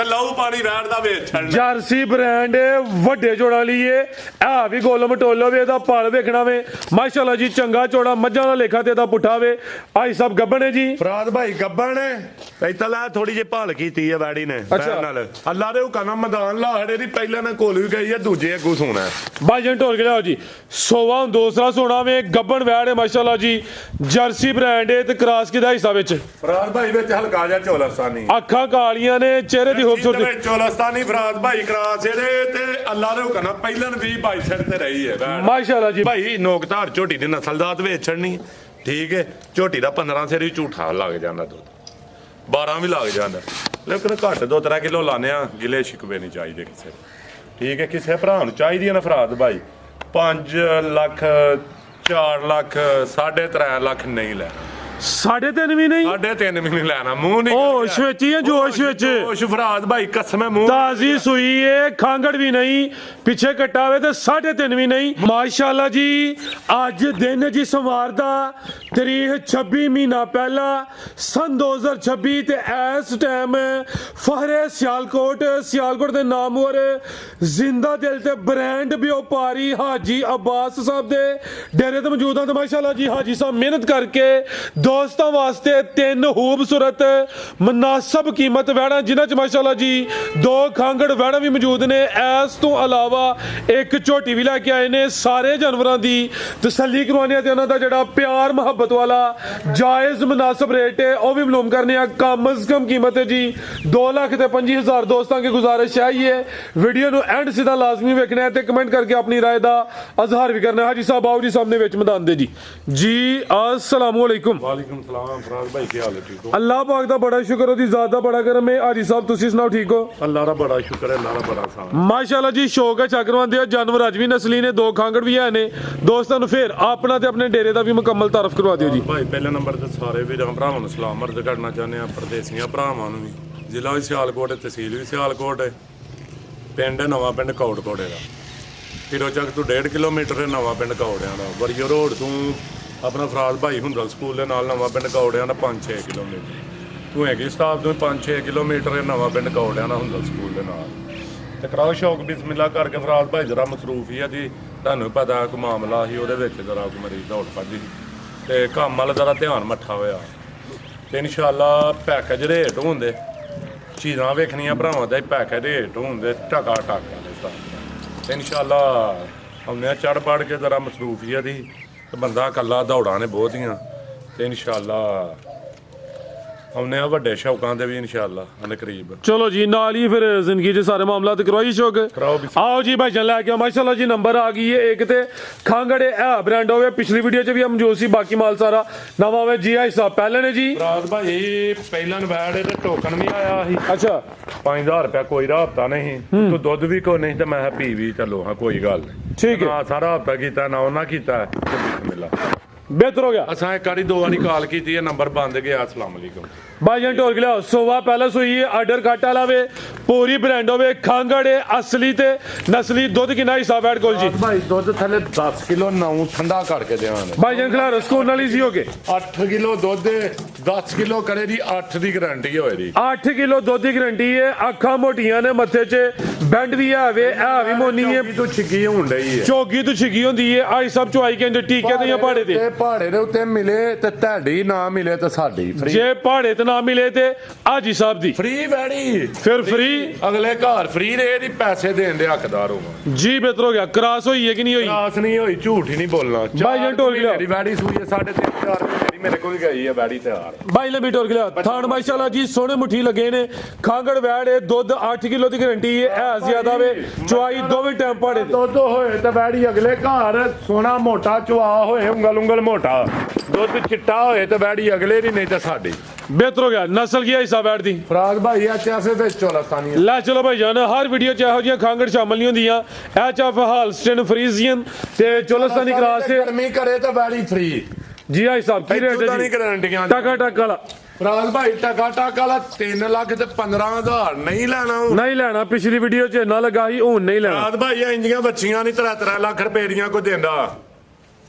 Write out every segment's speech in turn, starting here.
ਤੇ ਲਹੂ ਪਾਣੀ ਵੈੜ ਦਾ ਵੇਚ ਛੱਡਣਾ। ਜਰਸੀ ਬ੍ਰਾਂਡ ਵੱਡੇ ਜੋੜਾਂ ਲਈ ਇਹ ਵੀ ਗੋਲ ਮਟੋਲੋ ਵੇ, ਇਹਦਾ ਪਲ ਵੇਖਣਾ ਵੇ ਮਾਸ਼ਾਅੱਲਾ ਜੀ, ਚੰਗਾ ਚੋੜਾ ਮੱਝਾਂ ਦਾ ਲੇਖਾ ਤੇ ਇਹਦਾ ਪੁੱਠਾ ਵੇ। ਆਈ ਸਭ ਗੱਬਣ ਹੈ ਜੀ। ਫਰਾਦ ਭਾਈ ਗੱਬਣ ਇੱਥੇ ਲੈ ਥੋੜੀ ਜਿਹੀ ਭਾਲ ਕੀਤੀ ਹੈ ਵੈੜੀ ਨੇ ਨਾਲ। ਅੱਲਾ ਦੇ ਹੁਕਮ ਮੈਦਾਨ ਲਾਹੜੇ ਦੀ ਪਹਿਲਾਂ ਨਾ ਕੋਲ ਵੀ ਗਈ ਹੈ, ਦੂਜੇ ਅੱਗੂ ਸੋਣਾ ਭਾਈਜਾਨ ਢੋਲ ਕੇ ਲਿਆਓ ਜੀ। ਸੋਵਾ ਦੂਸਰਾ ਸੋਨਾ ਵੇ, ਗੱਬਣ ਵੈੜ ਹੈ ਮਾਸ਼ਾਅੱਲਾ ਜੀ, ਜਰਸੀ ਬ੍ਰਾਂਡ ਹੈ ਤੇ ਕ੍ਰਾਸ ਕਿਦਾ ਹਿੱਸਾ ਵਿੱਚ ਫਰਾਦ ਭਾਈ ਵਿੱਚ ਹਲਕਾ ਜਿਹਾ ਚੋਲਸਤਾਨੀ, ਅੱਖਾਂ ਕਾਲੀਆਂ ਨੇ, ਚਿਹਰੇ ਦੀ ਖੂਬਸੂਰਤੀ ਚੋਲਸਤਾਨੀ ਫਰਾਦ ਭਾਈ ਕ੍ਰਾਸ ਇਹਦੇ ਤੇ ਅੱਲਾ ਦੇ ਹੁਕਮ ਪਹਿਲਾਂ 20-22 ਸਿਰ ਤੇ ਰਹੀ ਹੈ ਮਾਸ਼ਾਅੱਲਾ ਜੀ। ਭਾਈ ਨੋਕਧਾਰ ਝੋਟੀ ਦੀ ਨਸਲਦਾਤ ਵੇਚਣੀ ਠੀਕ ਹੈ। ਝੋਟੀ ਦਾ 15 ਸਿਰ ਵੀ ਝੂਠਾ ਲੱਗ ਜਾਂਦਾ, ਦੁੱਧ 12 ਵੀ ਲੱਗ ਜਾਂਦਾ, ਲੇਕਿਨ ਘੱਟ 2-3 ਕਿਲੋ ਲਾਣੇ ਆ, ਗਿਲੇ ਸ਼ਿਕਵੇ ਨਹੀਂ ਚਾਹੀਦੇ ਕਿਸੇ ਠੀਕ ਹੈ। ਕਿਸੇ ਭਰਾ ਨੂੰ ਚਾਹੀਦੀ ਹੈ ਨਾ ਫਰਾਦ ਭਾਈ 5 ਲੱਖ 4 ਲੱਖ 3.5 ਲੱਖ ਨਹੀਂ ਲੈਣਾ, 3.5 ਵੀ ਨਹੀਂ, 3.5 ਵੀ ਨਹੀਂ ਲੈਣਾ। ਮੂੰਹ ਨਹੀਂ ਹੋਸ਼ ਵਿੱਚ ਹੀ ਹੈ, ਜੋਸ਼ ਵਿੱਚ। ਹੋਸ਼ ਫਰਾਦ ਭਾਈ ਕਸਮ ਹੈ ਮੂੰਹ ਤਾਜ਼ੀ ਸੂਈ ਏ, ਖਾਂਗੜ ਵੀ ਨਹੀਂ, ਪਿੱਛੇ ਕੱਟਾ ਵੇ ਤੇ 3.5 ਵੀ ਨਹੀਂ ਮਾਸ਼ਾਅੱਲਾ ਜੀ। ਅੱਜ ਦਿਨ ਜੀ ਸੋਮਵਾਰ ਦਾ, ਤਰੀਕ 26 ਮਹੀਨਾ ਪਹਿਲਾ ਸਨ 2026 ਤੇ ਇਸ ਟਾਈਮ ਫਹਰੇ ਸਿਆਲਕੋਟ ਦੇ ਨਾਮਵਰ ਜ਼ਿੰਦਾ ਦਿਲ ਤੇ ਬ੍ਰਾਂਡ ਵਪਾਰੀ ਹਾਜੀ ਅब्बास ਸਾਹਿਬ ਦੇ ਡੇਰੇ ਤੇ ਮੌਜੂਦ ਹਾਂ। ਤੇ ਮਾਸ਼ਾਅੱਲਾ ਜੀ ਹਾਜੀ ਸਾਹਿਬ ਮਿਹਨਤ ਕਰਕੇ ਦੋਸਤਾਂ ਵਾਸਤੇ 3 ਖੂਬਸੂਰਤ ਮੁਨਾਸਬ ਕੀਮਤ ਵੈੜਾਂ, ਜਿਨ੍ਹਾਂ ਚ ਮਾਸ਼ਾਅੱਲਾ ਜੀ 2 ਖਾਂਗੜ ਵੈੜਾਂ ਵੀ ਮੌਜੂਦ ਨੇ। ਇਸ ਤੋਂ ਇਲਾਵਾ ਇੱਕ ਝੋਟੀ ਵੀ ਲੈ ਕੇ ਆਏ ਨੇ। ਸਾਰੇ ਜਾਨਵਰਾਂ ਦੀ ਤਸੱਲੀ ਕਰਵਾਉਣੀ ਹੈ ਤੇ ਉਹਨਾਂ ਦਾ ਜਿਹੜਾ ਪਿਆਰ ਮੁਹੱਬਤ ਵਾਲਾ ਜਾਇਜ਼ ਮੁਨਾਸਬ ਰੇਟ ਹੈ ਉਹ ਵੀ ਮਾਲੂਮ ਕਰਨੇ ਆ। कम अज कम कीमत है जी 2,25,000। दोस्तों की गुजारिश है वीडियो ਨੂੰ ਐਂਡ ਸਿੱਧਾ ਲਾਜ਼ਮੀ ਵੇਖਣਾ ਹੈ ਤੇ ਕਮੈਂਟ ਕਰਕੇ ਆਪਣੀ ਰਾਏ ਦਾ ਇਜ਼ਹਾਰ ਵੀ ਕਰਨਾ ਹੈ। ਹਾਜੀ ਸਾਹਿਬ ਆਓ ਜੀ ਸਾਹਮਣੇ ਵਿੱਚ ਮੈਦਾਨ ਦੇ ਜੀ अस्सलाम वालेकुम। ਵਾਲੇਕੁਮ ਸਲਾਮ ਫਰਾਜ਼ ਭਾਈ ਕੀ ਹਾਲ ਹੈ? ਠੀਕ ਹੋ? ਅੱਲਾਹ ਪਾਕ ਦਾ ਬੜਾ ਸ਼ੁਕਰ, ਉਹਦੀ ਜ਼ਾਤ ਦਾ ਬੜਾ ਕਰਮ ਹੈ। ਹਾਜੀ ਸਾਹਿਬ ਤੁਸੀਂ ਸੁਣਾਓ, ਠੀਕ ਹੋ? ਅੱਲਾਹ ਦਾ ਬੜਾ ਸ਼ੁਕਰ ਹੈ, ਅੱਲਾਹ ਦਾ ਬੜਾ ਸਾਨ ਮਾਸ਼ਾਅੱਲਾ ਜੀ। ਸ਼ੌਕ ਹੈ ਚੱਕਰਵਾਂ ਦੇ ਜਾਨਵਰ ਅੱਜ ਵੀ ਨਸਲੀ ਨੇ, 2 ਖਾਂਗੜ ਵੀ ਹੈ ਨੇ। ਦੋਸਤਾਂ ਨੂੰ ਫਿਰ ਆਪਣਾ ਤੇ ਆਪਣੇ ਡੇਰੇ ਦਾ ਵੀ ਮੁਕੰਮਲ ਤਾਰਫ ਕਰਵਾ ਦਿਓ ਜੀ। ਭਾਈ ਪਹਿਲੇ ਨੰਬਰ ਤੇ ਸਾਰੇ ਵੀਰਾਂ ਭਰਾਵਾਂ ਨੂੰ ਸਲਾਮ ਅਰਜ਼ ਕਰਨਾ ਚਾਹੁੰਦੇ ਆ, ਪਰਦੇਸੀਆਂ ਭਰਾਵਾਂ ਨੂੰ ਵੀ। ਜ਼ਿਲ੍ਹਾ ਵੀ ਸਿਆਲਕੋਟ ਹੈ, ਤਹਿਸੀਲ ਵੀ ਸਿਆਲਕੋਟ ਹੈ, ਪਿੰਡ ਨਵਾਂ ਪਿੰਡ ਕੌੜਕੋੜੇ ਦਾ, ਫਿਰੋ ਚੱਕ ਤੋਂ 1.5 ਕਿਲੋਮੀਟਰ ਹੈ ਨਵਾਂ ਪਿੰਡ ਕੌੜਿਆਂ ਦਾ। ਵਰੀਓ ਰੋਡ ਤੋਂ ਆਪਣਾ ਫਰਾਜ਼ ਭਾਈ ਹੁੰਦਲ ਸਕੂਲ ਦੇ ਨਾਲ ਨਵਾਂ ਪਿੰਡ ਕੌੜਿਆਂ ਦਾ 5-6 ਕਿਲੋਮੀਟਰ ਤੂੰ ਹੈਗੀ ਸਟਾਫ ਤੋਂ 5-6 ਕਿਲੋਮੀਟਰ ਹੈ ਨਵਾਂ ਪਿੰਡ ਕੌੜਿਆਂ ਦਾ ਹੁੰਦਲ ਸਕੂਲ ਦੇ ਨਾਲ। ਤੇ ਕਰਾਓ ਸ਼ੌਕ ਬਿਸਮਿਲ੍ਲਾ ਕਰਕੇ। ਫਰਾਜ਼ ਭਾਈ ਜਰਾ ਮਸਰੂਫ ਹੀ ਆ ਜੀ, ਤੁਹਾਨੂੰ ਪਤਾ ਕੋਈ ਮਾਮਲਾ ਸੀ ਉਹਦੇ ਵਿੱਚ ਜਰਾ ਕੋਈ ਮਰੀਜ਼ ਦੌੜ ਪੱਜੀ ਤੇ ਕੰਮ ਵਾਲਾ ਜਰਾ ਧਿਆਨ ਮੱਠਾ ਹੋਇਆ ਤੇ ਇਨਸ਼ਾਅੱਲਾ ਪੈਕੇਜ ਰੇਟ ਹੁੰਦੇ ਚੀਜ਼ਾਂ ਵੇਖਣੀਆਂ ਭਰਾਵਾਂ ਦਾ ਪੈਕੇਜ ਰੇਟ ਹੁੰਦੇ ਟਕਾ ਟਾਕਾ ਦੇ ਸਾਥ ਤੇ ਇਨਸ਼ਾਅੱਲਾ ਉਹਨੇ ਚੜ ਪੜ ਕੇ ਜਰਾ ਮਸਰੂਫ ਹੀ ਆ ਦੀ ਤੇ ਬੰਦਾ ਇਕੱਲਾ ਦੌੜਾਂ ਨੇ ਬਹੁਤੀਆਂ ਤੇ ਇਨਸ਼ਾਅੱਲਾ हमने ਵੱਡੇ ਸ਼ੌਕਾਂ ਦੇ ਵੀ ਇਨਸ਼ਾਅੱਲਾ ਅਨ ਕਰੀਬ। ਚਲੋ ਜੀ ਨਾਲ ਹੀ ਫਿਰ ਜ਼ਿੰਦਗੀ ਦੇ ਸਾਰੇ ਮਾਮਲਾ ਤੇ ਕਰਵਾਈ ਸ਼ੌਕ। ਆਓ ਜੀ ਭਾਈ ਲੈ ਕੇ ਮਾਸ਼ਾਅੱਲਾ ਜੀ ਨੰਬਰ ਆ ਗਈ ਹੈ ਇੱਕ ਤੇ ਖਾਂਗੜੇ ਇਹ ਬ੍ਰਾਂਡ ਹੋਵੇ, ਪਿਛਲੀ ਵੀਡੀਓ 'ਚ ਵੀ ਮੌਜੂਦ ਸੀ, ਬਾਕੀ ਮਾਲ ਸਾਰਾ ਨਵਾਂ ਹੋਵੇ ਜੀ। ਆਈ ਸਾਹਿਬ ਪਹਿਲੇ ਨੇ ਜੀ ਰਾਤ ਭਾਈ ਪਹਿਲਾਂ ਨਵੈੜ ਤੇ ਟੋਕਨ ਵੀ ਆਇਆ ਸੀ। ਅੱਛਾ 5000 ਰੁਪਇਆ ਕੋਈ ਰਾਬਤਾ ਨਹੀਂ, ਤੂੰ ਦੁੱਧ ਵੀ ਕੋ ਨਹੀਂ ਤੇ ਮੈਂ ਪੀ ਵੀ ਚਲੋ ਹਾਂ ਕੋਈ ਗੱਲ ਨਹੀਂ ਠੀਕ ਹੈ। ਸਾਰਾ ਹਫਤਾ ਕੀਤਾ ਨਾ ਉਹਨਾਂ ਕੀਤਾ ਬਿਸਮਿਲ੍ਲਾ ਬਿਹਤਰ ਹੋ ਗਿਆ। ਅਸਾਂ ਇੱਕ ਵਾਰੀ 2 ਵਾਰੀ ਕਾਲ ਕੀਤੀ ਹੈ, ਨੰਬਰ ਬੰਦ ਗਿਆ। अस्सलाम वालेकुम भाईजान ढोल के लियाओ। सोवा पैलेस हुई है, आर्डर कट वाला वे, पूरी ब्रांड होवे, खांगड़ है असली ते नस्ली। दुध कितना हिसाब है कोल जी? भाई दुध थले 10 किलो 9 ठंडा करके देवांगे भाईजान खिला रसकोन वाली सी होके 8 किलो दुध 10 किलो करे दी 8 दी गारंटी होए दी। 8 किलो दुध दी गारंटी है। अखां मोटियां ने, मत्थे च बैंड भी है वे, है भी मोनी है, तो छिगी हुन रही है, चौगी तो छिगी होंदी है। आई सब चुआई के अंदर टीके ते या पहाड़े ते पहाड़े दे उत्ते मिले ते ਤੁਹਾਡੀ ना मिले ते साडी फ्री। जे पहाड़े ते ना मिले ते हाजी साहब दी फ्री वैड़ी फिर फ्री अगले घर फ्री रे दी पैसे देन दे हकदार होगा जी। बेहतर हो गया। क्रॉस हुई है कि नहीं हुई? क्रॉस नहीं हुई, झूठ ही नहीं बोलना। भाईजान ढोल के मेरी वैड़ी सुई है 3.5-4 मेरी मेरे कोल गई है वैड़ी तैयार। भाई ले ढोल के लिया थान माशाल्लाह जी सोने मुठी लगे ने। खांगड़ वैड़ दुध 8 किलो की गारंटी है ज्यादा वे, चुआई दोवें टाइम पहाड़े दुध होए ते वैड़ी अगले घर सोना मोटा चुआ होए उंगल उंगल मोटा दुध चिट्टा होए ते वैड़ी अगले दी नहीं ते साडी। बेहतर हो गया। नस्ल की हिस्सा बैठ दी फराज भाई ऐसे ते चौलस्तानी ला चलो भाई जान हर वीडियो च ਇਹੋ ਜਿਹੀਆਂ ਖਾਂਗੜ ਸ਼ਾਮਲ ਨਹੀਂ ਹੁੰਦੀਆਂ। ਐਚਐਫ ਹਾਲਸਟਨ ਫਰੀਜ਼ੀਅਨ ਤੇ ਚੋਲਸਤਾਨੀ ਕਰਾਸ ਤੇ ਗਰਮੀ ਕਰੇ ਤਾਂ ਵੈੜੀ ਫ੍ਰੀ ਜੀ। ਆਈ ਸਾਹਿਬ ਕੀ ਰੇਟ ਹੈ ਜੀ? ਗਾਰੰਟੀਆਂ ਟਕਾ ਟਕ ਵਾਲਾ ਫਰਾਜ਼ ਭਾਈ ਟਕਾ ਟਕ ਵਾਲਾ 3 ਲੱਖ ਤੇ 15,000 ਨਹੀਂ ਲੈਣਾ। ਨਹੀਂ ਲੈਣਾ, ਪਿਛਲੀ ਵੀਡੀਓ 'ਚ ਨਾ ਲਗਾ ਸੀ, ਹੁਣ ਨਹੀਂ ਲੈਣਾ। ਫਰਾਜ਼ ਭਾਈ ਇੰਜੀਆਂ ਬੱਚੀਆਂ ਨਹੀਂ 3 ਲੱਖ ਰੁਪਏ ਦੀਆਂ ਕੋਈ ਦਿੰਦਾ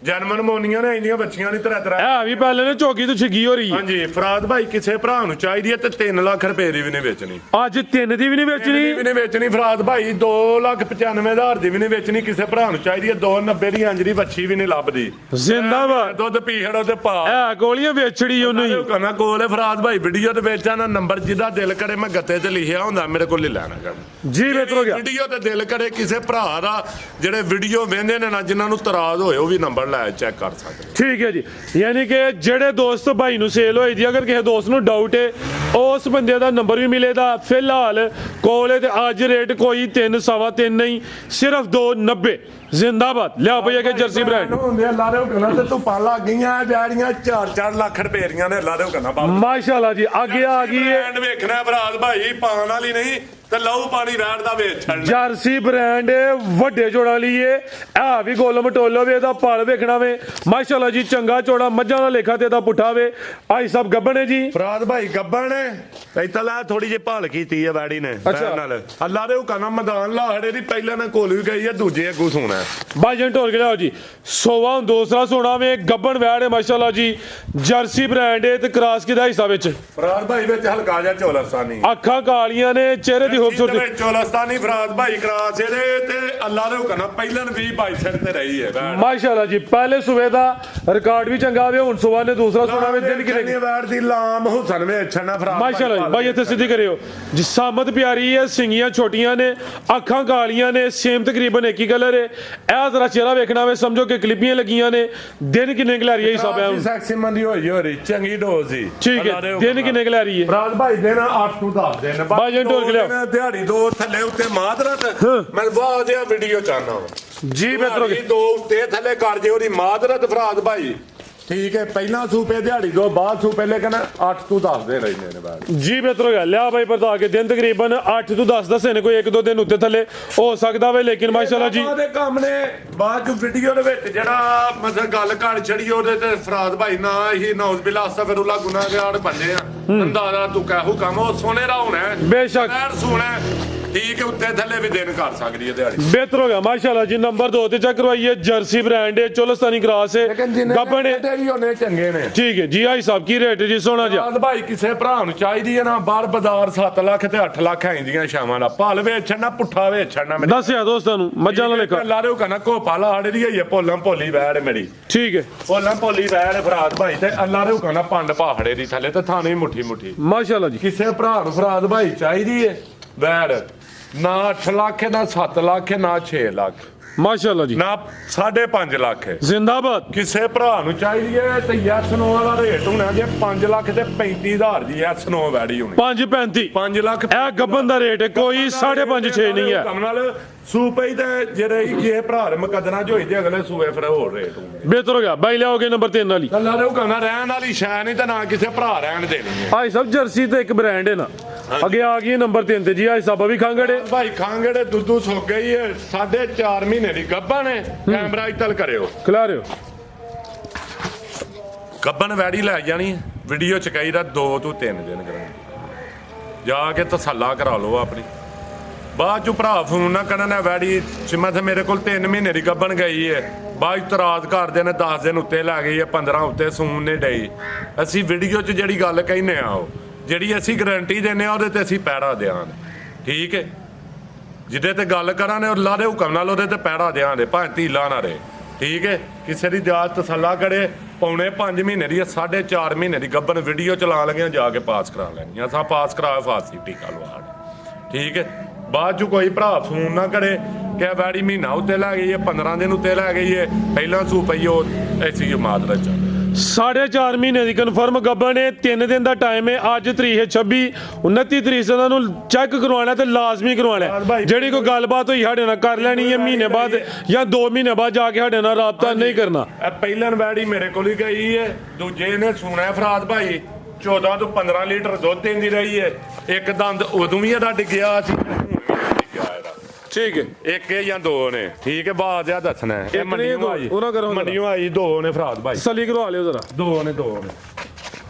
ਜਨਮਨ ਮੋਨੀਆਂ ਨੇ ਇੰਨੀਆਂ ਬੱਚੀਆਂ ਨਹੀਂ ਤਰਾ ਇਹ ਵੀ ਪਹਿਲੇ ਨੇ ਝੋਗੀ ਤੋਂ ਛਿੱਗੀ ਹੋ ਰਹੀ ਹੈ। ਹਾਂਜੀ ਫਰਾਦ ਭਾਈ ਕਿਸੇ ਭਰਾ ਨੂੰ ਚਾਹੀਦੀ ਹੈ ਤੇ 3 ਲੱਖ ਰੁਪਏ ਦੀ ਵੀ ਨਹੀਂ ਵੇਚਣੀ, ਅੱਜ 3 ਦੀ ਵੀ ਨਹੀਂ ਵੇਚਣੀ, ਵੀ ਨਹੀਂ ਵੇਚਣੀ ਫਰਾਦ ਭਾਈ 2,95,000 ਦੀ ਵੀ ਨਹੀਂ ਵੇਚਣੀ, ਕਿਸੇ ਭਰਾ ਨੂੰ ਚਾਹੀਦੀ ਹੈ 2,90 ਦੀ ਅੰਜਰੀ ਬੱਚੀ ਵੀ ਨਹੀਂ ਲੱਭਦੀ। ਜ਼ਿੰਦਾਬਾਦ। ਦੁੱਧ ਪੀਹੜ ਉਹਦੇ ਪਾ ਇਹ ਗੋਲੀਆਂ ਵੇਚੜੀ ਉਹਨੂੰ ਹੀ। ਕਹਿੰਦਾ ਕੋਲ ਫਰਾਦ ਭਾਈ ਵੀਡੀਓ ਤੇ ਵੇਚਾਂ ਨਾ ਨੰਬਰ ਜਿਹਦਾ ਦਿਲ ਕਰੇ ਮੈਂ ਗੱਤੇ ਤੇ ਲਿਖਿਆ ਹੁੰਦਾ ਮੇਰੇ ਕੋਲ ਲੈ ਲੈਣਾ ਕਰ ਜੀ ਬਿਹਤਰ ਹੋ ਗਿਆ। ਵੀਡੀਓ ਤੇ ਦਿਲ ਕਰੇ ਕਿਸੇ ਭਰਾ ਦਾ ਜਿਹੜੇ ਵੀਡੀਓ ਵੇਖਦੇ ਨੇ ਨਾ ਜਿਨ੍ਹਾਂ ਨੂੰ ਤਰਾਜ਼ ਹੋਏ ਉਹ ਵੀ ਨੰਬਰ ਲੈ ਚੈੱਕ ਕਰ ਸਕਦੇ। ਠੀਕ ਹੈ ਜੀ, ਯਾਨੀ ਕਿ ਜਿਹੜੇ ਦੋਸਤ ਭਾਈ ਨੂੰ ਸੇਲ ਹੋਈ ਦੀ ਅਗਰ ਕਿਸੇ ਦੋਸਤ ਨੂੰ ਡਾਊਟ ਹੈ ਉਸ ਬੰਦੇ ਦਾ ਨੰਬਰ ਵੀ ਮਿਲੇਗਾ। ਫਿਲਹਾਲ ਕੋਲੇ ਤੇ ਅੱਜ ਰੇਟ ਕੋਈ 3 ਸਵਾ 3 ਨਹੀਂ, ਸਿਰਫ 290। ਜ਼ਿੰਦਾਬਾਦ। ਲਿਆ ਭਈਆ ਕਿ ਜਰਸੀ ਬ੍ਰਾਂਡ ਹੁੰਦੇ ਅੱਲਾ ਦੇ ਹੁਕਮ ਤੇ ਧੁੱਪਾਂ ਲੱਗ ਗਈਆਂ ਬੈੜੀਆਂ 4-4 ਲੱਖ ਰੁਪਏ ਦੀਆਂ ਨੇ ਅੱਲਾ ਦੇ ਹੁਕਮ ਨਾਲ। ਮਾਸ਼ਾਅੱਲਾ ਜੀ ਅੱਗੇ ਆ ਗਈ ਹੈ ਬ੍ਰਾਂਡ ਵੇਖਣਾ ਫਰਾਦ ਭਾਈ ਪਾਣ ਵਾਲੀ ਨਹੀਂ ਤੇ ਲਹੂ ਪਾਣੀ ਵੈੜ ਦਾ ਵੇਚ ਛੱਡਣਾ। ਜਰਸੀ ਬ੍ਰਾਂਡ ਵੱਡੇ ਜੋੜਾ ਲਈਏ ਆ ਵੀ ਗੋਲ ਮਟੋਲੋ ਵੇ ਇਹਦਾ ਪਲ ਵੇਖਣਾ ਵੇ। ਮਾਸ਼ਾਅੱਲਾ ਜੀ ਚੰਗਾ ਚੋੜਾ ਮੱਝਾਂ ਦਾ ਲੇਖਾ ਤੇ ਇਹਦਾ ਪੁੱਠਾ ਵੇ। ਆਈ ਸਭ ਗੱਬਣ ਹੈ ਜੀ ਫਰਾਦ ਭਾਈ ਗੱਬਣ ਨੇ ਇੱਥੇ ਲੈ ਥੋੜੀ ਜਿਹੀ ਭਾਲ ਕੀਤੀ ਹੈ ਵੈੜੀ ਨੇ ਨਾਲ ਅੱਲਾ ਦੇ ਹੁਕਮ ਨਾਲ ਮੈਦਾਨ ਲਾਹੜੇ ਦੀ ਪਹਿਲਾਂ ਨੇ ਕੋਲ ਵੀ ਗਈ ਹੈ ਦੂਜੇ ਅੱਗੂ ਸੋਣਾ ਬਾਜਨ ਢੋਲ ਕੇ ਲਿਆਓ ਜੀ। ਸੋਵਾ ਦੂਸਰਾ ਸੋਨਾ ਵੇ ਗੱਬਣ ਵੈੜ ਹੈ ਮਾਸ਼ਾਅੱਲਾ ਜੀ। ਜਰਸੀ ਬ੍ਰਾਂਡ ਹੈ ਤੇ ਕ੍ਰਾਸ ਕਿਦਾ ਹਿੱਸਾ ਵਿੱਚ ਫਰਾਦ ਭਾਈ ਵਿੱਚ ਹਲਕਾ ਜਿਹਾ ਚੋਲਸਤਾਨੀ ਅੱਖਾਂ ਕਾਲੀਆਂ ਨੇ ਚਿਹਰੇ ਦੀ ਖੂਬਸੂਰਤੀ ਚੋਲਸਤਾਨੀ ਫਰਾਦ ਭਾਈ ਕ੍ਰਾਸ ਇਹਦੇ ਤੇ ਅੱਲਾ ਦੇ ਹੁਕਮ ਨਾਲ ਪਹਿਲਾਂ 20-22 ਸਿਰ ਤੇ ਰਹੀ ਹੈ ਵੈੜ ਮਾਸ਼ਾਅੱਲਾ ਜੀ। ਪਹਿਲੇ ਸੂਬੇ ਦਾ ਰਿਕਾਰਡ ਵੀ ਚੰਗਾ ਵੇ। ਹੁਣ ਸੁਬਾ ਨੇ ਦੂਸਰਾ ਸੋਨਾ ਵੇ ਦਿਨ ਕਿਨੇ ਵੈੜ ਦੀ ਲਾਮ ਹੁਸਨ ਵੇ ਛਣਾ ਫਰਾਦ ਮਾਸ਼ਾਅੱਲਾ ਜੀ। ਭਾਈ ਇੱਥੇ ਸਿੱਧੀ ਕਰਿਓ ਜੀ। ਸਾਮਤ ਪਿਆਰੀ ਹੈ, ਸਿੰਗੀਆਂ ਛੋਟੀਆਂ ਨੇ, ਅੱਖਾਂ ਕਾਲੀਆਂ ਨੇ, ਸੇਮ ਤਕਰੀਬਨ ਇੱਕ ਹੀ ਕਲਰ ਹੈ। ਇਹ ਜ਼ਰਾ ਚਿਹਰਾ ਵੇਖਣਾ ਵੇ ਸਮਝੋ ਕਿ ਕਲਿੱਪੀਆਂ ਲੱਗੀਆਂ ਨੇ। ਦਿਨ ਕਿੰਨੇ ਕੁ ਲੈ ਰਹੀ ਹੈ ਹਿਸਾਬ ਹੈ ਸੈਕਸੀ ਮੰਦੀ ਹੋਈ ਹੋ ਰਹੀ ਚੰਗੀ ਡੋਜ਼ ਸੀ। ਠੀਕ ਹੈ ਦਿਨ ਕਿੰਨੇ ਕੁ ਲੈ ਰਹੀ ਹੈ ਫਰਾਦ ਭਾਈ ਦਿਨ 8 ਤੋਂ 10 ਦਿਨ ਬਾਜਨ ਢੋਲ ਕੇ ਲਿਆਓ ਦਿਹਾੜੀ 2 ਥੱਲੇ ਉੱਤੇ ਮਾਦਰਤ ਮੈਂ ਬਹੁਤ ਜਿਹਾ ਵੀਡੀਓ ਚਾਹਨਾ ਜੀ ਬਿਹਤਰ ਹੋ ਗਿਆ। 2 ਉੱਤੇ ਥੱਲੇ ਕਰ ਜੇ ਉਹਦੀ ਮਾਦਰਤ ਫਰਾਦ ਭਾਈ ਠੀਕ ਹੈ। ਪਹਿਲਾਂ ਸੂਪੇ ਦਿਹਾੜੀ 2 ਬਾਅਦ ਸੂਪੇ ਲੇਕਿਨ 8 ਤੋਂ 10 ਦੇ ਰਹਿੰਦੇ ਨੇ ਬਾਅਦ ਜੀ ਬਿਹਤਰ ਹੋ ਗਿਆ। ਲਿਆ ਭਾਈ ਪਰਤਾ ਕੇ ਦਿਨ ਤਕਰੀਬਨ 8 ਤੋਂ 10 ਦੱਸੇ ਨੇ ਕੋਈ 1-2 ਦਿਨ ਉੱਤੇ ਥੱਲੇ ਹੋ ਸਕਦਾ ਵੇ ਲੇਕਿਨ ਮਾਸ਼ਾਅੱਲਾ ਜੀ ਦੇ ਕੰਮ ਨੇ ਬਾਅਦ ਚ ਵੀਡੀਓ ਦੇ ਵਿੱਚ ਜਿਹੜਾ ਮਤਲਬ ਗੱਲ ਕਰ ਛੜੀ ਉਹਦੇ ਤੇ ਫਰਾਦ ਭਾਈ ਨਾ ਹੀ ਨੌਜ਼ ਬਿਲਾ ਅਸਤਗਫਿਰullah ਗੁਨਾਹਗਾਰ ਬੰਦੇ ਆ ਅੰਦਾਜ਼ਾ ਤੂੰ ਕਹਿੂ ਕੰਮ ਉਹ ਸੋਨੇ ਦਾ ਹੋਣਾ ਬੇਸ਼ੱਕ ਖੈਰ ਸੋਨਾ ਠੀਕ ਹੈ ਉੱਤੇ ਥੱਲੇ ਵੀ ਦਿਨ ਕਰ ਸਕਦੀ ਹੈ ਦਿਹਾੜੀ ਬਿਹਤਰ ਹੋ ਗਿਆ ਮਾਸ਼ਾਅੱਲਾ ਜੀ। ਨੰਬਰ 2 ਤੇ ਚੈੱਕ ਕਰਵਾਈਏ। ਜਰਸੀ ਬ੍ਰਾਂਡ ਹੈ, ਚੋਲਸਤਾਨੀ ਕ੍ਰਾਸ ਹੈ, ਗੱਬਣ ਹੈ। ਵੀ ਉਹਨੇ ਚੰਗੇ ਨੇ ਠੀਕ ਹੈ ਜੀ। ਆਈ ਸਾਹਿਬ ਕੀ ਰੇਟ ਜੀ ਸੋਨਾ ਜੀ ਭਾਈ ਕਿਸੇ ਭਰਾ ਨੂੰ ਚਾਹੀਦੀ ਹੈ ਨਾ ਬਾਹਰ ਬਾਜ਼ਾਰ 7 ਲੱਖ ਤੇ 8 ਲੱਖ ਆਈਆਂ ਸ਼ਾਮਾਂ ਦਾ ਭਲ ਵੇਚਣਾ ਪੁੱਠਾ ਵੇਚਣਾ ਮੈਂ ਦੱਸਿਆ ਦੋਸਤਾਂ ਨੂੰ ਮੱਝਾਂ ਦਾ ਲੇਖਾ ਲਾ ਰਿਓ ਕਹਣਾ ਕੋਪਾ ਲਾੜੇ ਦੀ ਹੈ ਭੋਲਾਂ ਭੋਲੀ ਵੈੜ ਮੇਰੀ ਠੀਕ ਹੈ ਭੋਲਾਂ ਭੋਲੀ ਵੈੜ ਫਰਾਦ ਭਾਈ ਤੇ ਅੱਲਾ ਰਿਓ ਕਹਣਾ ਪੰਡ ਪਹਾੜੇ ਦੀ ਥੱਲੇ ਤੇ ਥਾਣੀ ਮੁੱਠੀ ਮੁੱਠੀ ਮਾਸ਼ਾਅੱਲਾ ਜੀ। ਕਿਸੇ ਭਰਾ ਨੂੰ ਫਰਾਦ ਭਾਈ ਚਾਹੀਦੀ ਹੈ ਵੈੜ ਨਾ 8 ਲੱਖ ਨਾ 7 ਲੱਖ ਨਾ 6 ਲੱਖ ਮਾਸ਼ਾਅੱਲਾ ਜੀ ਨਾ 5.5 ਲੱਖ ਜ਼ਿੰਦਾਬਾਦ। ਕਿਸੇ ਭਰਾ ਨੂੰ ਚਾਹੀਦੀ ਹੈ ਤੇ ਯੈਸ ਨੋ ਵਾਲਾ ਰੇਟ ਹੋਣਾ ਜੇ 5 ਲੱਖ ਤੇ 35,000 ਦੀ ਯੈਸ ਨੋ ਵੈੜੀ ਹੋਣੀ 5.35 5 ਲੱਖ ਇਹ ਗੱਬਨ ਦਾ ਰੇਟ ਹੈ ਕੋਈ 5.5 6 ਨਹੀਂ ਹੈ। ਕੰਮ ਨਾਲ ਸੂਪੇ ਹੀ ਤੇ ਜਿਹੜੇ ਇਹ ਭਰਾ ਦੇ ਮੁਕੱਦਰਾਂ ਚ ਹੋਈ ਤੇ ਅਗਲੇ ਸੂਏ ਫਿਰ ਹੋਰ ਰੇਟ ਹੋਣਗੇ। ਬਿਹਤਰ ਹੋ ਗਿਆ ਬਾਈ ਲਿਆਓਗੇ ਨੰਬਰ 3 ਵਾਲੀ ਅੱਲਾ ਦੇ ਹੁਕਮ ਨਾਲ ਰਹਿਣ ਵਾਲੀ ਸ਼ੈ ਨਹੀਂ ਤੇ ਨਾ ਕਿਸੇ ਭਰਾ ਰਹਿਣ ਦੇਣੀ ਹੈ। ਆਈ ਸਭ ਜਰਸੀ ਤੇ ਇੱਕ ਬ੍ਰਾਂਡ ਹੈ ਨਾ ਅੱਗੇ ਆ ਗਈ ਨੰਬਰ 3 ਤੇ ਜੀ। ਆਈ ਸਭ ਵੀ ਖਾਂਗੜੇ ਭਾਈ ਖਾਂਗੜੇ ਦੁੱਧੂ ਸੁੱਕ ਗਈ ਹੈ 4.5 ਮਹੀਨੇ ਦੀ ਗੱਭਣ ਹੈ। ਕੈਮਰਾ ਇਤਲ ਕਰਿਓ ਖਿਲਾ ਰਿਓ ਗੱਭਣ ਵੈੜੀ ਲੈ ਜਾਣੀ ਵੀਡੀਓ ਚ ਕਹੀਦਾ 2 ਤੋਂ 3 ਦਿਨ ਕਰਾਂਗੇ ਜਾ ਕੇ ਤਸੱਲਾ ਕਰਾ ਲਓ ਆਪਣੀ ਬਾਅਦ ਚ ਭਰਾ ਫੋਨ ਨਾ ਕਰਨ ਵੈੜੀ ਸਿਮਤ ਮੇਰੇ ਕੋਲ 3 ਮਹੀਨੇ ਦੀ ਗੱਭਣ ਗਈ ਹੈ ਬਾਅਦ ਤਰਾਜ਼ ਕਰਦੇ ਨੇ 10 ਦਿਨ ਉੱਤੇ ਲੈ ਗਈ ਹੈ 15 ਉੱਤੇ ਸੂਨ ਨੇ ਡਈ। ਅਸੀਂ ਵੀਡੀਓ 'ਚ ਜਿਹੜੀ ਗੱਲ ਕਹਿੰਦੇ ਆ ਉਹ ਜਿਹੜੀ ਅਸੀਂ ਗਰੰਟੀ ਦਿੰਦੇ ਆ ਉਹਦੇ ਤੇ ਅਸੀਂ ਪੈੜਾ ਦਿਆਂਗੇ ਠੀਕ ਹੈ। ਜਿਹਦੇ ਤੇ ਗੱਲ ਕਰਾਂਗੇ ਉਹ ਅੱਲਾ ਦੇ ਹੁਕਮ ਨਾਲ ਉਹਦੇ ਤੇ ਪੈੜਾ ਦਿਆਂਗੇ ਭਾਵੇਂ ਧੀਲਾ ਨਾ ਰਹੇ ਠੀਕ ਹੈ। ਕਿਸੇ ਦੀ ਜਾਤ ਤਸੱਲਾ ਕਰੇ ਪੌਣੇ 5 ਮਹੀਨੇ ਦੀ 4.5 ਮਹੀਨੇ ਦੀ ਗੱਭਣ ਵੀਡੀਓ ਚਲਾ ਲਗੇ ਜਾ ਕੇ ਪਾਸ ਕਰਾ ਲੈਣੀ ਅਸਾਂ ਪਾਸ ਕਰਾ ਫਾਸੀ ਟੀਕਾ ਲਵਾ ਠੀਕ ਹੈ। ਬਾਅਦ ਚ ਕੋਈ ਭਰਾ ਫੋਨ ਨਾ ਕਰੇ ਕਿ ਵੈੜੀ ਮਹੀਨਾ ਉੱਤੇ ਲੈ ਗਈ ਹੈ 15 ਦਿਨ ਉੱਤੇ ਲੈ ਗਈ ਹੈ ਪਹਿਲਾਂ ਸੂ ਪਈ ਉਹ ਐਸੀ ਮਾਦਰਾ ਚ 4.5 ਮਹੀਨੇ ਦੀ ਕਨਫਰਮ ਗੱਬਣ ਹੈ। 3 ਦਿਨ ਦਾ ਟਾਈਮ ਹੈ। ਅੱਜ ਤਰੀਕ ਹੈ 26 29 ਤਰੀਕ ਇਹਨਾਂ ਨੂੰ ਚੈੱਕ ਕਰਵਾਉਣਾ ਤੇ ਲਾਜ਼ਮੀ ਕਰਵਾਉਣਾ। ਜਿਹੜੀ ਕੋਈ ਗੱਲਬਾਤ ਹੋਈ ਸਾਡੇ ਨਾਲ ਕਰ ਲੈਣੀ ਹੈ ਮਹੀਨੇ ਬਾਅਦ ਜਾਂ 2 ਮਹੀਨੇ ਬਾਅਦ ਜਾ ਕੇ ਸਾਡੇ ਨਾਲ ਰਾਬਤਾ ਨਹੀਂ ਕਰਨਾ। ਪਹਿਲਾਂ ਵੈੜੀ ਮੇਰੇ ਕੋਲ ਹੀ ਗਈ ਹੈ ਦੂਜੇ ਨੇ ਸੁਣਿਆ ਫਰਾਦ ਭਾਈ 14 ਤੋਂ 15 ਲੀਟਰ ਦੁੱਧ ਦਿੰਦੀ ਰਹੀ ਹੈ। ਇੱਕ ਦੰਦ ਉਦੋਂ ਵੀ ਇਹਦਾ ਡਿੱਗਿਆ ਸੀ ਠੀਕ ਹੈ ਇੱਕ ਜਾਂ 2 ਨੇ ਠੀਕ ਹੈ ਬਾਅਦ ਆ ਦੱਸਣਾ ਇਹ ਮੰਡੀਆਂ ਆਈ 2 ਨੇ ਫਰਾਦ ਭਾਈ ਸਲੀ ਕਰਵਾ ਲਿਓ ਜ਼ਰਾ 2 ਨੇ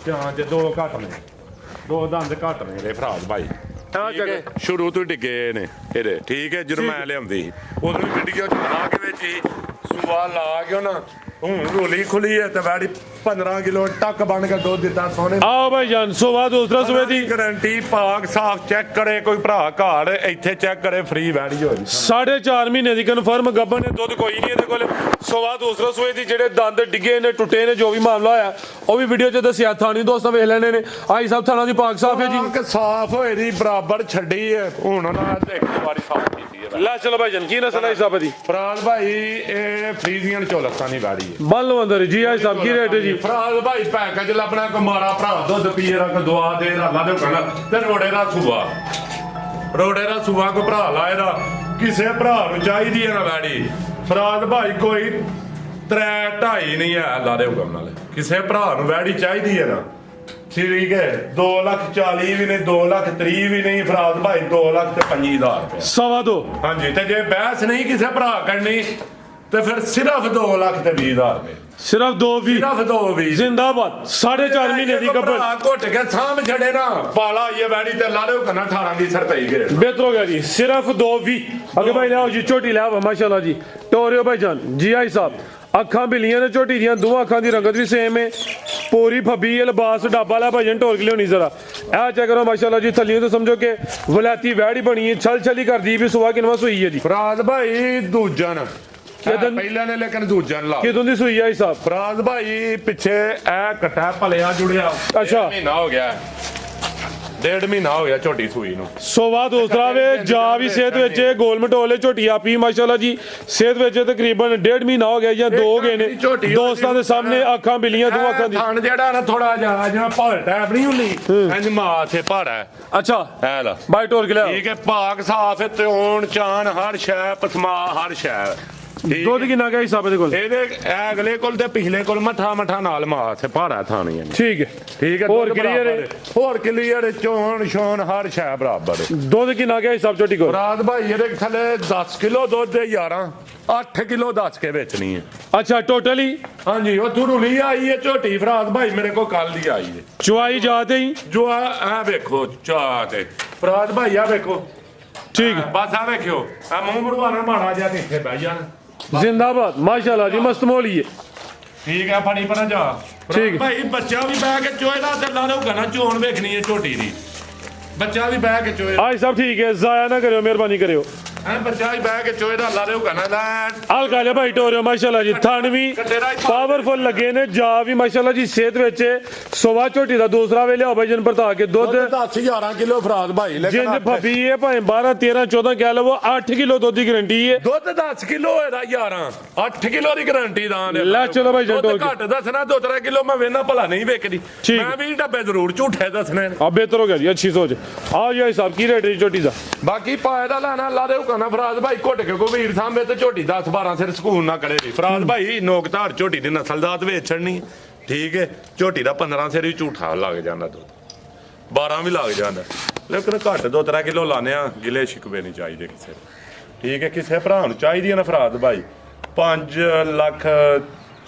ਜਾਂ ਜੇ 2 ਘੱਟ ਨੇ 2 ਦੰਦ ਘੱਟ ਨੇ ਇਹਦੇ ਫਰਾਦ ਭਾਈ ਸ਼ੁਰੂ ਤੋਂ ਡਿੱਗੇ ਨੇ ਇਹਦੇ ਠੀਕ ਹੈ। ਜਦੋਂ ਮੈਂ ਲਿਆਉਂਦੀ ਉਦੋਂ ਵੀਡੀਓ ਚ ਲਾ ਕੇ ਵਿੱਚ ਹੀ ਸੂਆ ਲਾ ਕੇ ਨਾ ਹੁਣ ਰੋਲੀ ਖੁੱਲੀ ਹੈ ਤੇ ਵੈੜੀ 15 ਕਿਲੋ ਟੱਕ ਬਣ ਕੇ ਦੁੱਧ ਦਿੱਤਾ ਸੋਨੇ ਆਓ ਭਾਈ ਜਾਨ ਸੋਵਾ ਦੂਸਰਾ ਸੂਏ ਦੀ ਗਾਰੰਟੀ ਪਾਕ ਸਾਫ ਚੈੱਕ ਕਰੇ ਕੋਈ ਭਰਾ ਘਰ ਇੱਥੇ ਚੈੱਕ ਕਰੇ ਫ੍ਰੀ ਵੈੜੀ ਹੋ ਜੀ 4.5 ਮਹੀਨੇ ਦੀ ਕਨਫਰਮ ਗੱਬਨ ਨੇ ਦੁੱਧ ਕੋਈ ਨਹੀਂ ਇਹਦੇ ਕੋਲ ਸੋਵਾ ਦੂਸਰਾ ਸੂਏ ਦੀ ਜਿਹੜੇ ਦੰਦ ਡਿੱਗੇ ਨੇ ਟੁੱਟੇ ਨੇ ਜੋ ਵੀ ਮਾਮਲਾ ਹੋਇਆ ਉਹ ਵੀ ਵੀਡੀਓ 'ਚ ਦੱਸਿਆ ਥਾਣੀ ਦੋਸਤਾਂ ਵੇਖ ਲੈਣੇ ਨੇ ਆਈ ਸਾਹਿਬ ਥਾਣਾ ਦੀ ਪਾਕ ਸਾਫ ਹੈ ਜੀ ਪਾਕ ਸਾਫ ਹੋਏ ਦੀ ਬਰਾਬਰ ਛੱਡੀ ਹੈ ਹੁਣ ਉਹਨਾਂ ਨੇ ਇੱਕ ਵਾਰੀ ਸਾਫ ਕੀਤੀ ਹੈ ਲੈ ਚਲੋ ਭਾਈ ਜਾਨ ਕੀ ਨਸਲ ਹੈ ਸਾਹਿਬ ਦੀ ਫਰਾਜ਼ ਭਾਈ ਇਹ ਫਰੀਜ਼ੀਅਨ ਚੋਲਸਤਾਂ ਦੀ ਵੈੜੀ ਹੈ ਬੰਨ ਲਓ ਅੰਦਰ ਜੀ ਆਈ ਸਾਹਿਬ ਕੀ ਰੇਟ ਹੈ ਜੀ ਫਰਾਜ਼ ਭਾਈ ਪੈਕੇਜ ਲੱਭਣਾ ਕੋ ਮਾਰਾ ਭਰਾ ਦੁੱਧ ਪੀਏ ਰਾ ਕੋ ਦਵਾ ਦੇ ਰਾਲਾ ਦੇ ਕਹਿਣਾ ਤੇ ਰੋੜੇ ਦਾ ਸੂਆ ਕੋ ਭਰਾ ਲਾਏ ਦਾ ਕਿਸੇ ਭਰਾ ਨੂੰ ਚਾਹੀਦੀ ਹੈ ਨਾ ਵੈੜੀ ਫਰਾਜ਼ ਭਾਈ ਕੋਈ 3.5 ਨਹੀਂ ਹੈ ਲਾ ਦੇ ਹੁਕਮ ਨਾਲ ਕਿਸੇ ਭਰਾ ਨੂੰ ਵੈੜੀ ਚਾਹੀਦੀ ਹੈ ਨਾ ਠੀਕ ਹੈ 2,40,000 ਵੀ ਨਹੀਂ 2,30,000 ਵੀ ਨਹੀਂ ਫਰਾਜ਼ ਭਾਈ 2,25,000 ਰੁਪਏ ਸਵਾ ਦੋ ਹਾਂਜੀ ਤੇ ਜੇ ਬਹਿਸ ਨਹੀਂ ਕਿਸੇ ਭਰਾ ਕਰਨੀ ਤੇ ਫਿਰ ਸਿਰਫ 2,20,000 ਰੁਪਏ ਸਿਰਫ 220 ਸਿਰਫ 2,20 ਜ਼ਿੰਦਾਬਾਦ 4.5 ਮਹੀਨੇ ਦੀ ਗੱਬਨ ਭਰਾ ਘੁੱਟ ਕੇ ਸਾਂਭ ਛੜੇ ਨਾ ਪਾਲਾ ਇਹ ਵੈੜੀ ਤੇ ਲਾ ਲਿਓ ਕਨਾ 18 ਰੁਪਏ ਗਏ ਬਿਹਤਰ ਹੋ ਗਿਆ ਜੀ ਸਿਰਫ 220 ਅੱਗੇ ਭਾਈ ਲਿਆਓ ਜੀ ਝੋਟੀ ਲਿਆਓ ਮਾਸ਼ਾਅੱਲਾ ਜੀ ਟੋਰਿਓ ਭਾਈ ਜਾਨ ਜੀ ਆਈ ਸਾਹਿਬ ਅੱਖਾਂ ਬਿੱਲੀਆਂ ਨੇ ਝੋਟੀ ਦੀਆਂ ਦੋਵਾਂ ਅੱਖਾਂ ਦੀ ਰੰਗਤ ਵੀ ਸੇਮ ਹੈ ਪੂਰੀ ਫੱਬੀ ਇਹ ਲਿਬਾਸ ਡੱਬਾ ਲਾ ਭਾਜਨ ਢੋਲ ਕੇ ਲਿਆਉਣੀ ਜ਼ਰਾ ਇਹ ਚੈੱਕ ਕਰੋ ਮਾਸ਼ਾਅੱਲਾ ਜੀ ਥੱਲੀਆਂ ਤੋਂ ਸਮਝੋ ਕਿ ਵਲਾਤੀ ਵੈੜੀ ਬਣੀ ਹੈ ਛਲ ਛਲੀ ਕਰਦੀ ਵੀ ਸੁਆ ਕਿਨਵਾ ਸੂਈ ਹੈ ਜੀ ਫਰਾਜ਼ ਭਾਈ ਦੂਜਨ ਕਿਦਨ ਪਹਿਲਾਂ ਨੇ ਲੇਕਿਨ ਦੂਜਨ ਲਾ ਕਿਦੋਂ ਦੀ ਸੂਈ ਹੈ ਆਈ ਸਾਹਿਬ ਫਰਾਜ਼ ਭਾਈ ਪਿੱਛੇ ਇਹ ਕਟਾ ਭਲਿਆ ਜੁੜਿਆ ਅੱਛਾ। ਮਹੀਨਾ ਹੋ ਗਿਆ 1.5 ਮਹੀਨਾ ਹੋ ਗਿਆ ਝੋਟੀ ਸੂਈ ਨੂੰ ਸੋਵਾ ਦੋਸਰਾ ਵੇ ਜਾ ਵੀ ਸਿਹਤ ਵਿੱਚ ਗੋਲ ਮਟੋਲੇ ਝੋਟੀ ਆਪੀ ਮਾਸ਼ਾਅੱਲਾ ਜੀ ਸਿਹਤ ਵਿੱਚ ਤਕਰੀਬਨ 1.5 ਮਹੀਨਾ ਹੋ ਗਿਆ ਜਾਂ 2 ਗਏ ਨੇ ਦੋਸਤਾਂ ਦੇ ਸਾਹਮਣੇ ਅੱਖਾਂ ਬਿੱਲੀਆਂ ਦੋ ਅੱਖਾਂ ਦੀ ਥਣ ਜਿਹੜਾ ਨਾ ਥੋੜਾ ਜਿਹਾ ਭਾਰ ਟੈਪ ਨਹੀਂ ਹੁੰਦੀ ਇੰਜ ਮਾਥੇ ਭਾਰਾ ਹੈ ਅੱਛਾ ਐ ਲਾ ਬਾਈ ਟੋਰ ਕੇ ਲਿਆਓ ਠੀਕ ਹੈ ਪਾਕ ਸਾਫ ਹੈ ਤਿਉਣ ਚਾਨ ਹਰ ਸ਼ੈ ਪਸਮਾ ਹਰ ਸ਼ੈ ਠੀਕ ਦੁੱਧ ਕਿੰਨਾ ਗਿਆ ਹਿਸਾਬ ਦੇ ਕੋਲ ਇਹਦੇ ਅਗਲੇ ਕੋਲ ਤੇ ਪਿਛਲੇ ਕੋਲ ਮੱਠਾ ਨਾਲ ਮਾਥੇ ਭਾਰਾ ਥਾਣੀ ਹੈ ਠੀਕ ਹੈ ਠੀਕ ਹੈ ਹੋਰ ਦੁੱਧ clear ਹੈ? ਬਰਾਬਰ ਹੋਰ ਕਲੀਅਰ ਚੋਣ ਸ਼ੋਨ ਹਰ ਸ਼ੈ ਬਰਾਬਰ ਹੈ। ਦੁੱਧ ਕਿੰਨਾ ਗਿਆ ਹਿਸਾਬ ਝੋਟੀ ਕੋਲ ਰਾਤ ਭਾਈ ਇਹਦੇ ਥੱਲੇ 10 ਕਿਲੋ ਦੁੱਧ ਦੇ 11 8 ਕਿਲੋ ਦੱਸ ਕੇ ਵੇਚਣੀ ਹੈ ਅੱਛਾ ਟੋਟਲੀ ਹਾਂਜੀ ਉਹ ਤੁਰੁਲੀ ਆਈ ਹੈ ਝੋਟੀ ਫਰਾਦ ਭਾਈ ਮੇਰੇ ਕੋਲ ਕੱਲ ਦੀ ਆਈ ਹੈ ਚੁਆਈ ਜਾਤੇ ਹੀ ਜੋ ਆ ਵੇਖੋ ਚਾਹ ਤੇ ਫਰਾਦ ਭਾਈ ਆ ਵੇਖੋ ਠੀਕ ਬਸ ਆ ਵੇਖਿਓ ਆ ਮੂੰਹ ਮੜਵਾਣਾ ਮਾੜਾ ਜਿਹਾ ਤੇ ਇੱਥੇ ਬਹਿ ਜਾਣ ਜ਼ਿੰਦਾਬਾਦ ਮਾਸ਼ਾਅੱਲਾ ਜੀ ਮਸਤ ਮੋਲੀ ਹੈ ਠੀਕ ਹੈ ਫੜੀ ਪਰ ਜਾ ਠੀਕ। ਭਾਈ ਬੱਚਾ ਵੀ ਬਹਿ ਕੇ ਚੋਏ ਦਾ ਤੇ ਲਾ ਲਊਗਾ ਨਾ ਚੋਣ ਵੇਖਣੀ ਹੈ ਝੋਟੀ ਦੀ ਬੱਚਾ ਵੀ ਬਹਿ ਕੇ ਚੋਏ ਆਈ ਸਾਹਿਬ ਠੀਕ ਹੈ ਜ਼ਾਇਆ ਨਾ ਕਰਿਓ ਮਿਹਰਬਾਨੀ ਕਰਿਓ ਐ ਬੱਚਾ ਵੀ ਬਹਿ ਕੇ ਚੋਏ ਦਾ ਲਾ ਲਊਗਾ ਨਾ ਲੈ ਆਲ ਕਾਲੇ ਭਾਈ ਟੋਰਿਓ ਮਾਸ਼ਾਅੱਲਾ ਜੀ ਥਣ ਵੀ ਪਾਵਰਫੁਲ ਲੱਗੇ ਨੇ ਜਾ ਵੀ ਮਾਸ਼ਾਅੱਲਾ ਜੀ ਸਿਹਤ ਵਿੱਚ ਸੋਵਾ ਝੋਟੀ ਦਾ ਦੂਸਰਾ ਵੇ ਲਿਆਓ ਭਾਈ ਜਨ ਭਰਤਾ ਕੇ ਦੁੱਧ 10 11 ਕਿਲੋ ਫਰਾਦ ਭਾਈ ਜਿੰਦ ਫੱਬੀ ਹੈ ਭਾਵੇਂ 12 13 14 ਕਹਿ ਲਵੋ 8 ਕਿਲੋ ਦੁੱਧ ਦੀ ਗਰੰਟੀ ਹੈ ਦੁੱਧ 10 ਕਿਲੋ ਇਹਦਾ 11 8 ਕਿਲੋ ਦੀ ਗਾਰੰਟੀ ਦਾ ਲੈ ਚਲੋ ਭਾਈ ਜਨ ਦੁੱਧ ਘੱਟ ਦੱਸਣਾ 2-3 ਕਿਲੋ ਮੈਂ ਵੇਨਾ ਭਲਾ ਨਹੀਂ ਵੇਚਦੀ ਠੀਕ। ਮੈਂ ਵੀ ਡੱਬੇ ਜ਼ਰੂਰ ਝੂਠੇ ਦੱਸਣੇ ਨੇ ਆ ਬਿਹਤਰ ਹੋ ਗਿਆ ਜੀ ਅੱਛੀ ਸੋਚ ਆਓ ਜੀ ਸਾਹਿਬ ਕੀ ਰੇਟ ਹੈ ਜੀ ਝੋਟੀ ਦਾ ਬਾਕੀ ਪਾਏ ਦਾ ਲੈਣਾ ਲਾ ਦੇ ਹੁਕਮ ਫਰਾਦ ਭਾਈ ਘੁੱਟ ਕੇ ਕੋ ਵੀਰ ਸਾਹਮਣੇ ਤੇ ਝੋਟੀ 10 12 ਸਿਰ ਸਕੂਨ ਨਾ ਕਰੇ ਫਰਾਦ ਭਾਈ ਨੋਕਧਾਰ ਝੋਟੀ ਦੀ ਨਸਲਦਾਤ ਵੇਚਣੀ ਠੀਕ ਹੈ ਝੋਟੀ ਦਾ 15 ਸਿਰ ਵੀ ਝੂਠਾ ਲੱਗ ਜਾਂਦਾ ਦੁੱਧ 12 ਵੀ ਲੱਗ ਜਾਂਦਾ ਲੇਕਿਨ ਘੱਟ 2-3 ਕਿਲੋ ਲਾਣੇ ਆ ਗਿਲੇ ਸ਼ਿਕਵੇ ਨਹੀਂ ਚਾਹੀਦੇ ਕਿਸੇ ਠੀਕ ਹੈ ਕਿਸੇ ਭਰਾ ਨੂੰ ਚਾਹੀਦੀ ਹੈ ਨਾ ਫਰਾਦ ਭਾਈ 5 ਲੱਖ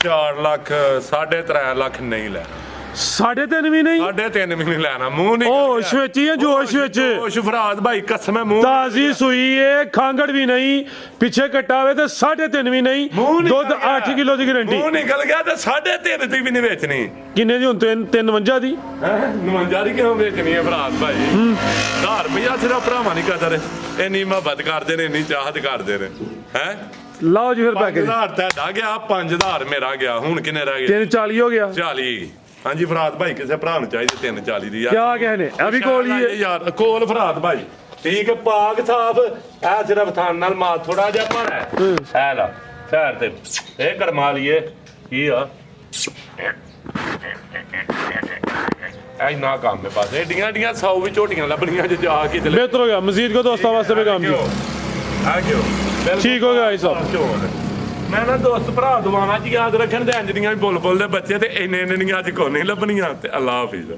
4 ਲੱਖ 3.5 ਲੱਖ ਨਹੀਂ ਲੈਣਾ 3.5 ਵੀ ਨਹੀਂ 3.5 ਵੀ ਨਹੀਂ ਲੈਣਾ ਮੂੰਹ ਨਹੀਂ ਹੋਸ਼ ਵਿੱਚ ਹੀ ਹੈ ਜੋਸ਼ ਵਿੱਚ ਹੋਸ਼ ਫਰਾਦ ਭਾਈ ਕਸਮ ਹੈ ਮੂੰਹ ਤਾਜ਼ੀ ਸੂਈ ਏ ਖਾਂਗੜ ਵੀ ਨਹੀਂ ਪਿੱਛੇ ਕਟਾਵੇ ਤੇ 3.5 ਵੀ ਨਹੀਂ ਦੁੱਧ 8 ਕਿਲੋ ਦੀ ਗਾਰੰਟੀ ਮੂੰਹ ਨਿਕਲ ਗਿਆ ਤੇ 3.5 ਦੀ ਵੀ ਨਹੀਂ ਵੇਚਣੀ ਕਿੰਨੇ ਦੀ ਹੁਣ 352 ਦੀ 59 ਦੀ ਕਿਉਂ ਵੇਚਣੀ ਹੈ ਫਰਾਦ ਭਾਈ 1000 ਰੁਪਇਆ ਸਿਰਫ ਭਰਾਵਾਂ ਨਹੀਂ ਕਦਰ ਇੰਨੀ ਮੁਹੱਬਤ ਕਰਦੇ ਨੇ ਇੰਨੀ ਚਾਹਤ ਕਰਦੇ ਨੇ ਹੈ ਲਾਓ ਜੀ ਫਿਰ ਪੈਕੇਜ 5000 ਤੁਹਾਡਾ ਗਿਆ 5000 ਮੇਰਾ ਗਿਆ ਹੁਣ ਕਿੰਨੇ ਰਹਿ ਗਏ 340 ਹੋ ਗਿਆ 40 ਹਾਂਜੀ ਫਰਾਦ ਭਾਈ ਕਿਸੇ ਭਰਾ ਨੂੰ ਚਾਹੀਦੇ 340 ਦੀ ਯਾਰ ਕਿਆ ਕਹਨੇ ਇਹ ਵੀ ਕੋਲ ਹੀ ਹੈ ਯਾਰ ਕੋਲ ਫਰਾਦ ਭਾਈ ਠੀਕ ਹੈ ਪਾਕ ਸਾਫ ਐ ਸਿਰਫ ਥਾਨ ਨਾਲ ਮਾਰ ਥੋੜਾ ਜਿਹਾ ਭਾਰਾ ਹੈ ਐ ਲਾ ਸੈਰ ਤੇ ਇਹ ਕਰਮਾ ਲਈਏ ਕੀ ਆ ਐ ਨਾ ਕੰਮ ਹੈ ਬਸ ਏਡੀਆਂ 100 ਵੀ ਝੋਟੀਆਂ ਲੱਭਣੀਆਂ ਜੇ ਜਾ ਕੇ ਚਲੇ ਬਿਹਤਰ ਹੋ ਗਿਆ ਮਜ਼ੀਦ ਕੋ ਦੋਸਤਾਂ ਵਾਸਤੇ ਵੀ ਕੰਮ ਦੀ ਆ ਗਿਓ ਠੀਕ ਹੋ ਗਿਆ ਇਹ ਸਭ ਮੈਂ ਨਾ ਦੋਸਤ ਭਰਾ ਦੁਆਵਾਂ ਚ ਯਾਦ ਰੱਖਣ ਤੇ ਇੰਜ ਦੀਆਂ ਵੀ ਬੁੱਲ ਦੇ ਬੱਚੇ ਤੇ ਇੰਨੇ ਇੰਨੇ ਦੀਆਂ ਅੱਜ ਕੋਈ ਨਹੀਂ ਲੱਭਣੀਆਂ ਤੇ ਅੱਲਾ ਹਾਫਿਜ਼